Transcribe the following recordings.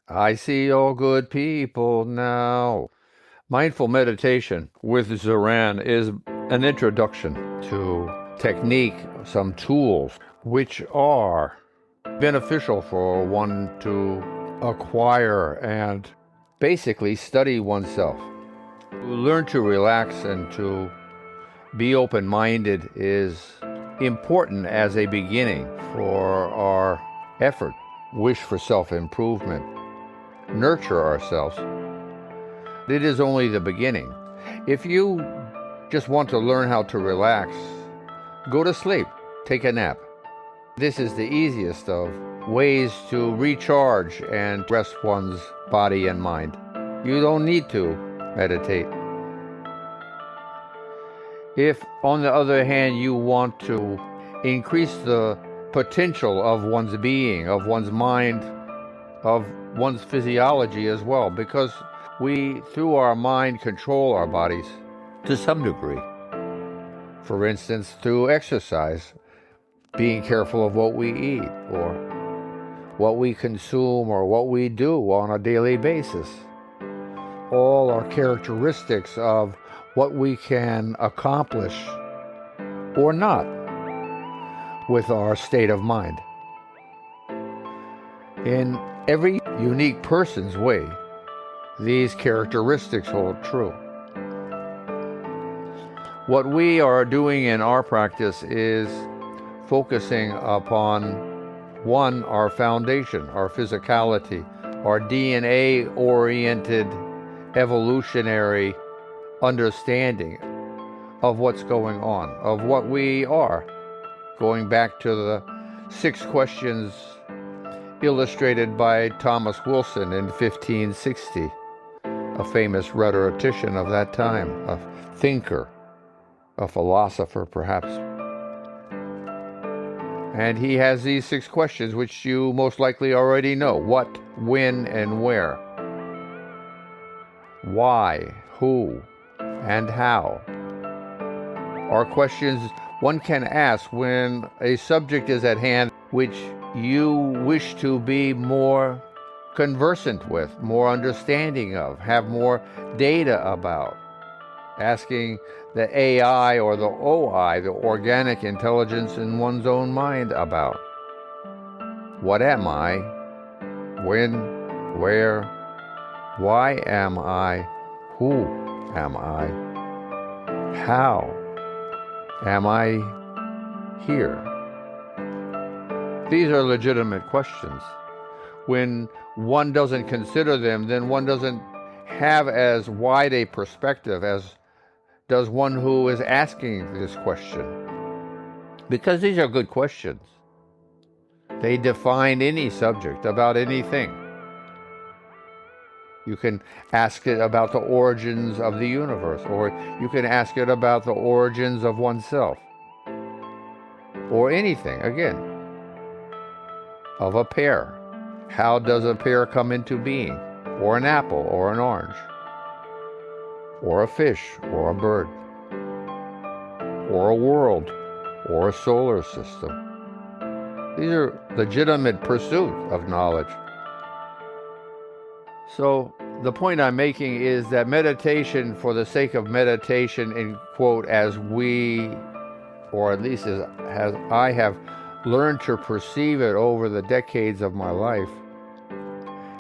I see all good people now. Mindful meditation with Zoran is an introduction to technique, some tools which are beneficial for one to acquire and basically study oneself. To learn to relax and to be open-minded is important as a beginning for our effort, wish for self-improvement, nurture ourselves. It is only the beginning. If you just want to learn how to relax, go to sleep, take a nap. This is the easiest of ways to recharge and rest one's body and mind. You don't need to meditate. If, on the other hand, you want to increase the potential of one's being, of one's mind, of one's physiology as well, because we, through our mind, control our bodies to some degree. For instance, through exercise, being careful of what we eat, or what we consume, or what we do on a daily basis. All are characteristics of what we can accomplish or not with our state of mind. In every unique person's way, these characteristics hold true. What we are doing in our practice is focusing upon, one, our foundation, our physicality, our DNA-oriented evolutionary understanding of what's going on, of what we are, going back to the 6 questions illustrated by Thomas Wilson in 1560, a famous rhetorician of that time, a thinker, a philosopher perhaps. And he has these 6 questions, which you most likely already know. What, when, and where? Why, who, and how? Are questions one can ask when a subject is at hand which you wish to be more conversant with, more understanding of, have more data about. Asking the AI or the OI, the organic intelligence in one's own mind about. What am I? When? Where? Why am I? Who am I? How am I here? These are legitimate questions. When one doesn't consider them, then one doesn't have as wide a perspective as does one who is asking this question. Because these are good questions. They define any subject about anything. You can ask it about the origins of the universe, or you can ask it about the origins of oneself, or anything, again, of a pear. How does a pear come into being? Or an apple, or an orange, or a fish, or a bird, or a world, or a solar system. These are legitimate pursuits of knowledge. So the point I'm making is that meditation for the sake of meditation, in quote, as we, or at least as I have learned to perceive it over the decades of my life,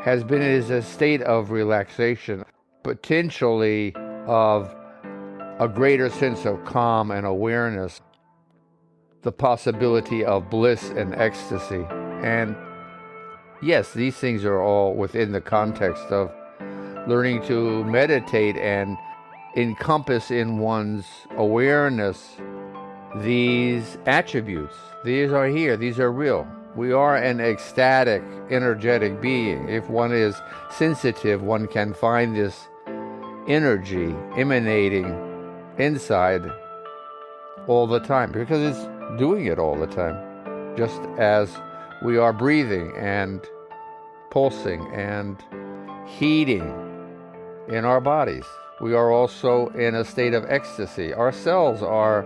has been as a state of relaxation, potentially of a greater sense of calm and awareness, the possibility of bliss and ecstasy. And yes, these things are all within the context of learning to meditate and encompass in one's awareness these attributes. These are here, these are real. We are an ecstatic, energetic being. If one is sensitive, one can find this energy emanating inside all the time, because it's doing it all the time, just as we are breathing and pulsing and heating in our bodies. We are also in a state of ecstasy. Our cells are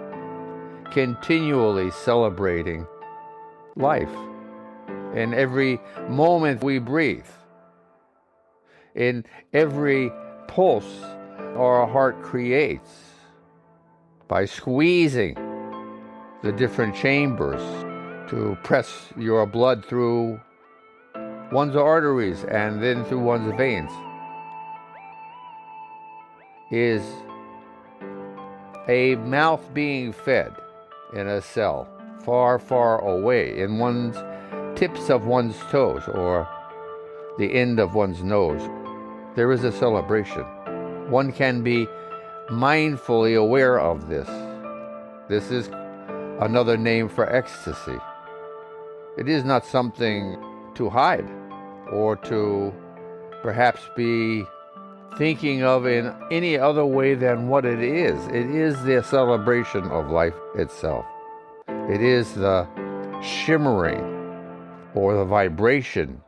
continually celebrating life. In every moment we breathe, in every pulse our heart creates by squeezing the different chambers to press your blood through one's arteries and then through one's veins, is a mouth being fed in a cell far, far away, in one's tips of one's toes or the end of one's nose. There is a celebration. One can be mindfully aware of this. This is another name for ecstasy. It is not something to hide or to perhaps be thinking of in any other way than what it is. It is the celebration of life itself. It is the shimmering or the vibration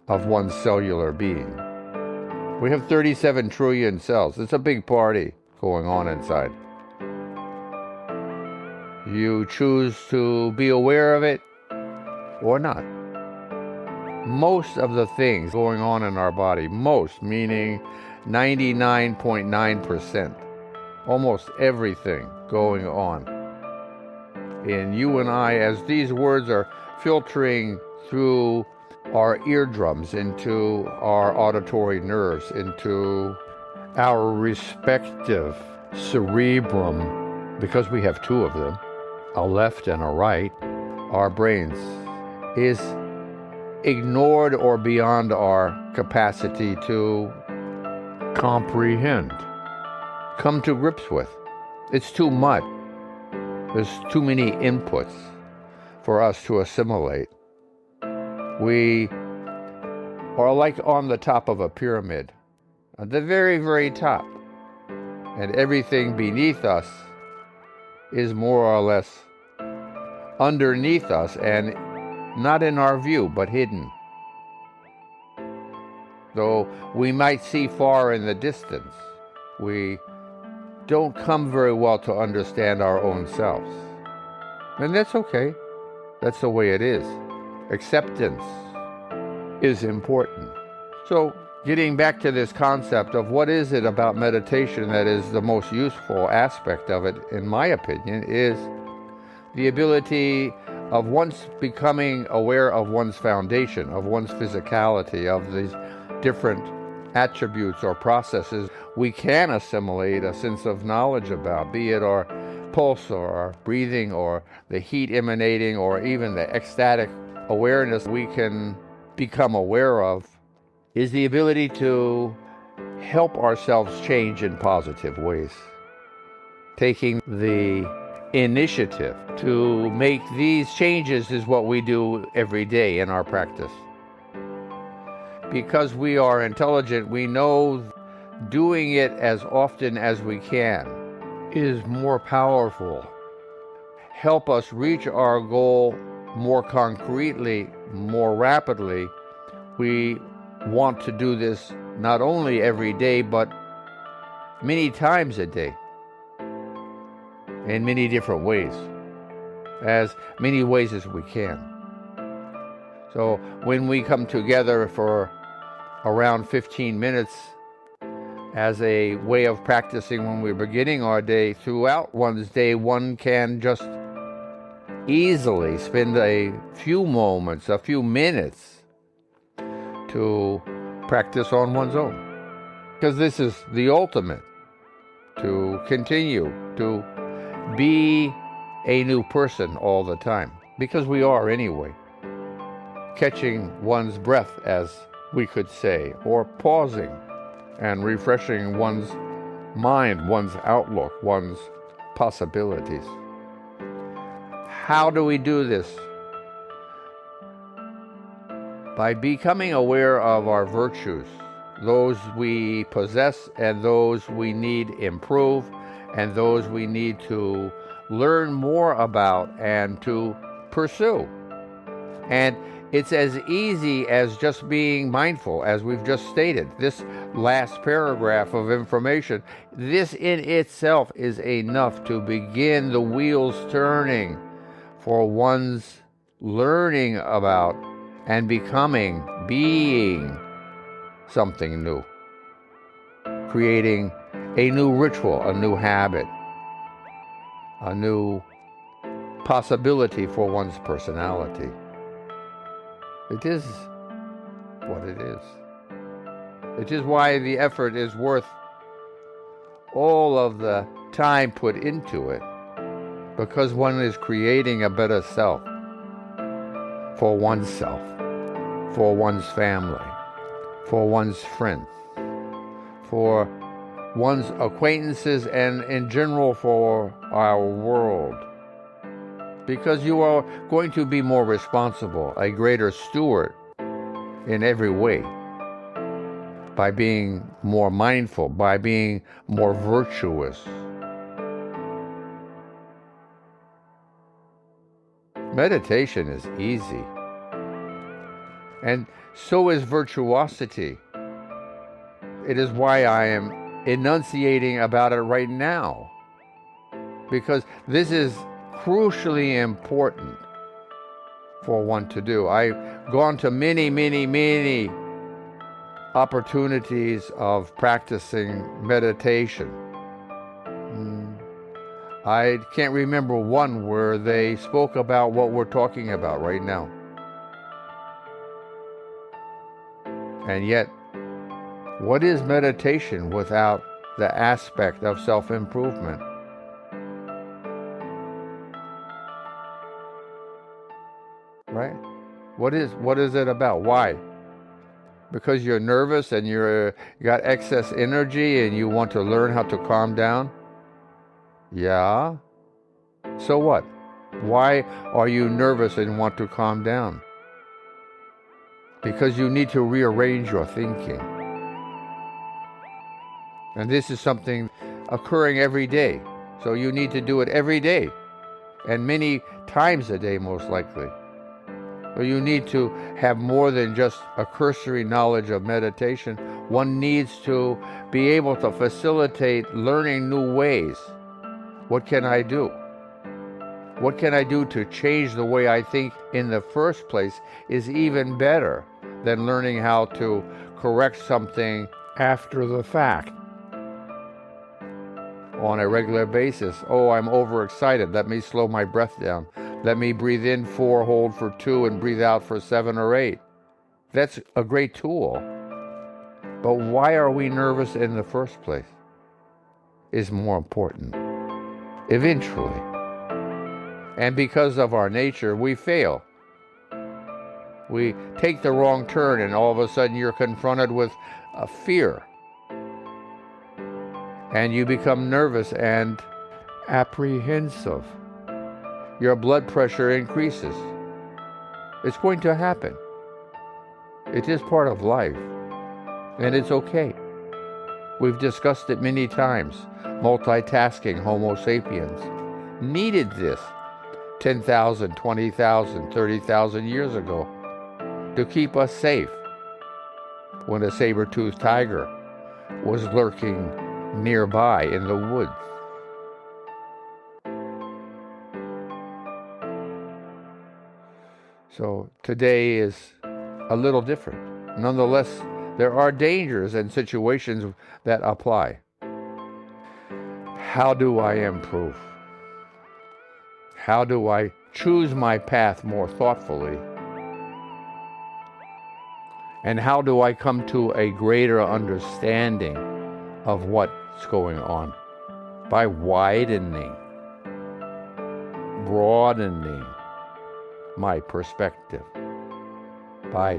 of one's cellular being. We have 37 trillion cells. It's a big party going on inside. You choose to be aware of it or not. Most of the things going on in our body, most meaning 99.9%, almost everything going on in you and I, as these words are filtering through our eardrums, into our auditory nerves, into our respective cerebrum, because we have two of them, a left and a right, our brains, is ignored or beyond our capacity to comprehend, come to grips with. It's too much. There's too many inputs for us to assimilate. We are like on the top of a pyramid, at the very, very top, and everything beneath us is more or less underneath us and not in our view, but hidden. Though we might see far in the distance, we don't come very well to understand our own selves. And that's okay. That's the way it is. Acceptance is important. So, getting back to this concept of what is it about meditation that is the most useful aspect of it, in my opinion, is the ability of once becoming aware of one's foundation, of one's physicality, of these different attributes or processes we can assimilate a sense of knowledge about, be it our pulse or our breathing or the heat emanating or even the ecstatic awareness we can become aware of, is the ability to help ourselves change in positive ways. Taking the initiative to make these changes is what we do every day in our practice. Because we are intelligent, we know doing it as often as we can is more powerful. Help us reach our goal more concretely, more rapidly. We want to do this not only every day, but many times a day, in many different ways, as many ways as we can. So when we come together for around 15 minutes as a way of practicing when we're beginning our day, throughout one's day, one can just easily spend a few moments, a few minutes to practice on one's own. Because this is the ultimate, to continue to be a new person all the time, because we are anyway. Catching one's breath, as we could say, or pausing and refreshing one's mind, one's outlook, one's possibilities. How do we do this? By becoming aware of our virtues, those we possess and those we need improve, and those we need to learn more about and to pursue. And it's as easy as just being mindful, as we've just stated. This last paragraph of information, this in itself is enough to begin the wheels turning for one's learning about and becoming, being something new, creating a new ritual, a new habit, a new possibility for one's personality. It is what it is. It is why the effort is worth all of the time put into it, because one is creating a better self for oneself, for one's family, for one's friends, for one's acquaintances, and in general for our world. Because you are going to be more responsible, a greater steward in every way, by being more mindful, by being more virtuous. Meditation is easy, and so is virtuosity. It is why I am enunciating about it right now, because this is crucially important for one to do. I've gone to many opportunities of practicing meditation. I can't remember one where they spoke about what we're talking about right now. And yet, what is meditation without the aspect of self-improvement? Right? What is it about? Why? Because you're nervous and you got excess energy and you want to learn how to calm down? Yeah. So what? Why are you nervous and want to calm down? Because you need to rearrange your thinking. And this is something occurring every day. So you need to do it every day, and many times a day most likely. So you need to have more than just a cursory knowledge of meditation. One needs to be able to facilitate learning new ways. What can I do? What can I do to change the way I think in the first place is even better than learning how to correct something after the fact on a regular basis. Oh, I'm overexcited. Let me slow my breath down. Let me breathe in 4, hold for 2, and breathe out for 7 or 8. That's a great tool. But why are we nervous in the first place is more important. Eventually. And because of our nature, we fail. We take the wrong turn, and all of a sudden you're confronted with a fear. And you become nervous and apprehensive. Your blood pressure increases. It's going to happen. It is part of life, and it's okay. We've discussed it many times. Multitasking Homo sapiens needed this 10,000, 20,000, 30,000 years ago to keep us safe when a saber-toothed tiger was lurking nearby in the woods. So today is a little different. Nonetheless, there are dangers and situations that apply. How do I improve? How do I choose my path more thoughtfully? And how do I come to a greater understanding of what's going on? By widening, broadening my perspective, by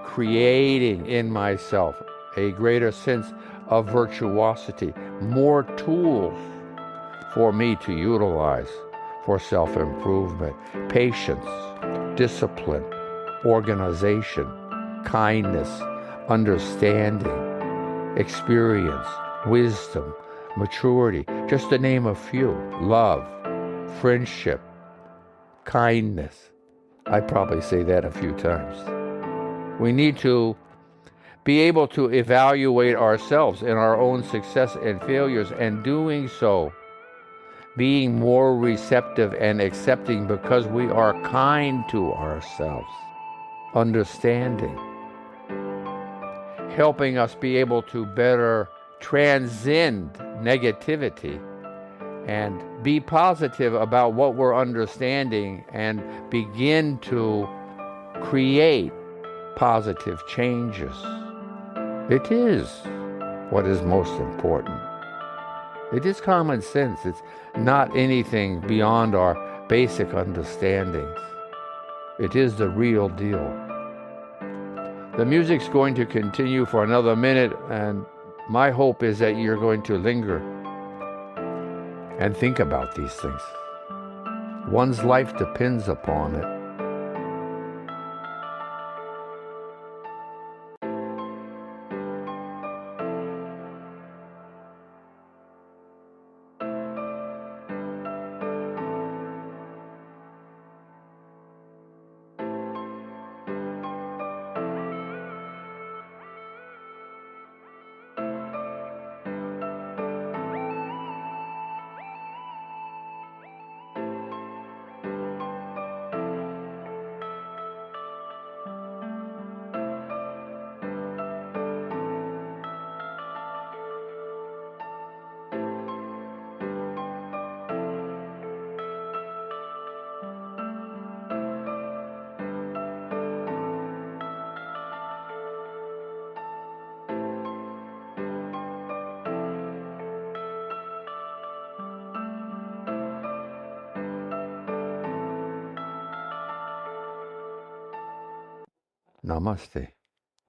creating in myself a greater sense of virtuosity, more tools for me to utilize for self-improvement, patience, discipline, organization, kindness, understanding, experience, wisdom, maturity, just to name a few. Love, friendship, kindness. I probably say that a few times. We need to be able to evaluate ourselves in our own success and failures, and doing so, being more receptive and accepting because we are kind to ourselves, understanding, helping us be able to better transcend negativity and be positive about what we're understanding and begin to create positive changes. It is what is most important. It is common sense. It's not anything beyond our basic understandings. It is the real deal. The music's going to continue for another minute, and my hope is that you're going to linger and think about these things. One's life depends upon it. Namaste.